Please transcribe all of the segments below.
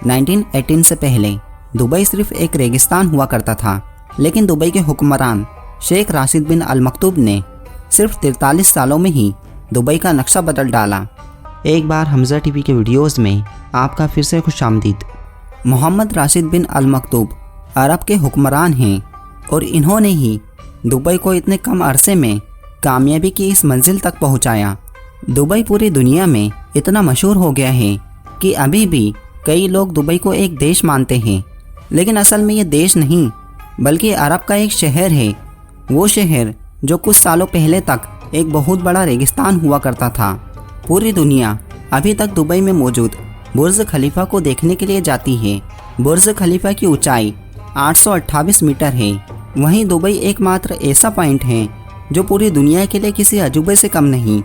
1918 से पहले दुबई सिर्फ एक रेगिस्तान हुआ करता था, लेकिन दुबई के हुक्मरान शेख राशिद बिन अल मकतूब ने सिर्फ 43 सालों में ही दुबई का नक्शा बदल डाला। एक बार हमजा टीवी के वीडियोस में आपका फिर से खुशामदीद। मोहम्मद राशिद बिन अल मकतूब अरब के हुक्मरान हैं और इन्होंने ही दुबई को इतने कम अरसे में कामयाबी की इस मंजिल तक पहुंचाया। दुबई पूरी दुनिया में इतना मशहूर हो गया है कि अभी भी कई लोग दुबई को एक देश मानते हैं, लेकिन असल में ये देश नहीं बल्कि अरब का एक शहर है। वो शहर जो कुछ सालों पहले तक एक बहुत बड़ा रेगिस्तान हुआ करता था। पूरी दुनिया अभी तक दुबई में मौजूद बुर्ज खलीफा को देखने के लिए जाती है। बुर्ज खलीफा की ऊंचाई 828 मीटर है। वहीं दुबई एकमात्र ऐसा पॉइंट है जो पूरी दुनिया के लिए किसी अजूबे से कम नहीं।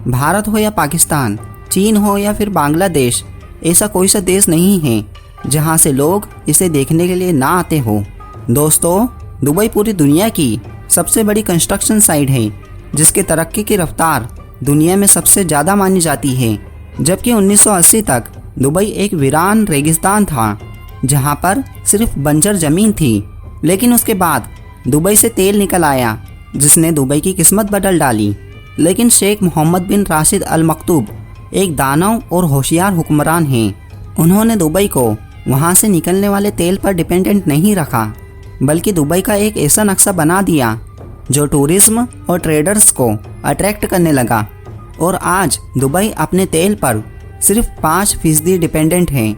भारत हो या पाकिस्तान, चीन हो या फिर बांग्लादेश, ऐसा कोई सा देश नहीं है जहां से लोग इसे देखने के लिए ना आते हो। दोस्तों, दुबई पूरी दुनिया की सबसे बड़ी कंस्ट्रक्शन साइट है जिसके तरक्की की रफ्तार दुनिया में सबसे ज़्यादा मानी जाती है। जबकि 1980 तक दुबई एक वीरान रेगिस्तान था जहां पर सिर्फ बंजर ज़मीन थी, लेकिन उसके बाद दुबई से तेल निकल आया जिसने दुबई की किस्मत बदल डाली। लेकिन शेख मोहम्मद बिन राशिद अल मकतूब एक दानव और होशियार हुक्मरान हैं। उन्होंने दुबई को वहां से निकलने वाले तेल पर डिपेंडेंट नहीं रखा, बल्कि दुबई का एक ऐसा नक्शा बना दिया जो टूरिज्म और ट्रेडर्स को अट्रैक्ट करने लगा। और आज दुबई अपने तेल पर सिर्फ 5% डिपेंडेंट है।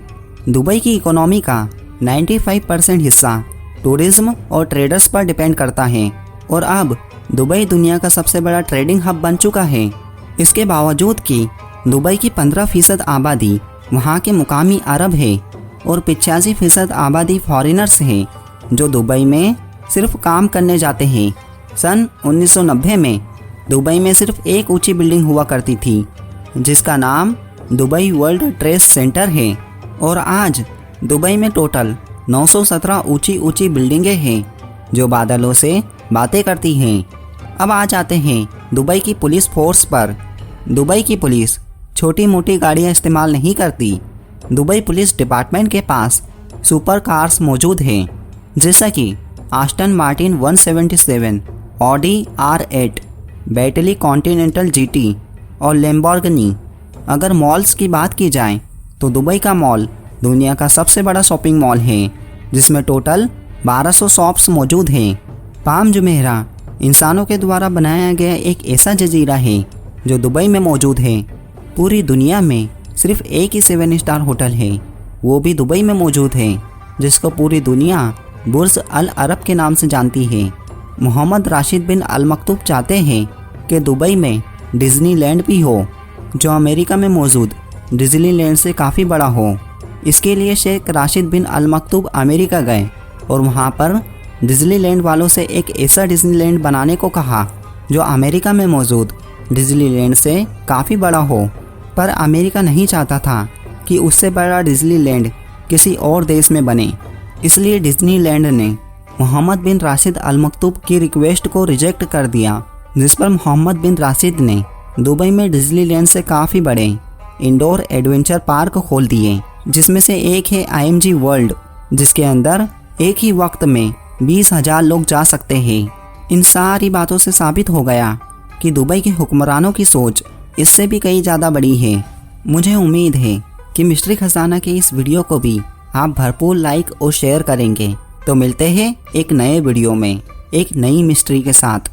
दुबई की इकोनॉमी का 95% हिस्सा टूरिज्म और ट्रेडर्स पर डिपेंड करता है और अब दुबई दुनिया का सबसे बड़ा ट्रेडिंग हब बन चुका है। इसके बावजूद कि दुबई की 15% आबादी वहाँ के मुकामी अरब है और 85% आबादी फॉरेनर्स है जो दुबई में सिर्फ काम करने जाते हैं। सन 1990 में दुबई में सिर्फ एक ऊंची बिल्डिंग हुआ करती थी जिसका नाम दुबई वर्ल्ड ट्रेड सेंटर है और आज दुबई में टोटल 917 ऊंची बिल्डिंगें हैं जो बादलों से बातें करती हैं। अब आ जाते हैं दुबई की पुलिस फोर्स पर। दुबई की पुलिस छोटी मोटी गाड़ियां इस्तेमाल नहीं करती। दुबई पुलिस डिपार्टमेंट के पास सुपर कार्स मौजूद हैं जैसा कि Aston Martin 177, Audi R8, Bentley continental GT और लैम्बोर्गिनी। अगर मॉल्स की बात की जाए तो दुबई का मॉल दुनिया का सबसे बड़ा शॉपिंग मॉल है जिसमें टोटल 1200 शॉप्स मौजूद हैं। पाम जुमेराह इंसानों के द्वारा बनाया गया एक ऐसा जजीरा है जो दुबई में मौजूद है। पूरी दुनिया में सिर्फ एक ही 7 स्टार होटल है, वो भी दुबई में मौजूद है, जिसको पूरी दुनिया बुर्ज अल अरब के नाम से जानती है। मोहम्मद राशिद बिन अल मकतूब चाहते हैं कि दुबई में डिज्नीलैंड भी हो जो अमेरिका में मौजूद डिज्नीलैंड से काफ़ी बड़ा हो। इसके लिए शेख राशिद बिन अल मकतूब अमेरिका गए और वहाँ पर डिज्नीलैंड वालों से एक ऐसा डिज्नीलैंड बनाने को कहा जो अमेरिका में मौजूद डिज्नीलैंड से काफ़ी बड़ा हो। पर अमेरिका नहीं चाहता था कि उससे बड़ा डिज्नीलैंड किसी और देश में बने, इसलिए डिज्नीलैंड ने मोहम्मद बिन राशिद अल मकतूब की रिक्वेस्ट को रिजेक्ट कर दिया, जिस पर मोहम्मद बिन राशिद ने दुबई में डिज्नीलैंड से काफ़ी बड़े इंडोर एडवेंचर पार्क खोल दिए, जिसमें से एक है IMG वर्ल्ड, जिसके अंदर एक ही वक्त में 20,000 लोग जा सकते हैं। इन सारी बातों से साबित हो गया कि दुबई के हुक्मरानों की सोच इससे भी कई ज़्यादा बड़ी है। मुझे उम्मीद है कि मिस्ट्री खजाना के इस वीडियो को भी आप भरपूर लाइक और शेयर करेंगे। तो मिलते हैं एक नए वीडियो में एक नई मिस्ट्री के साथ।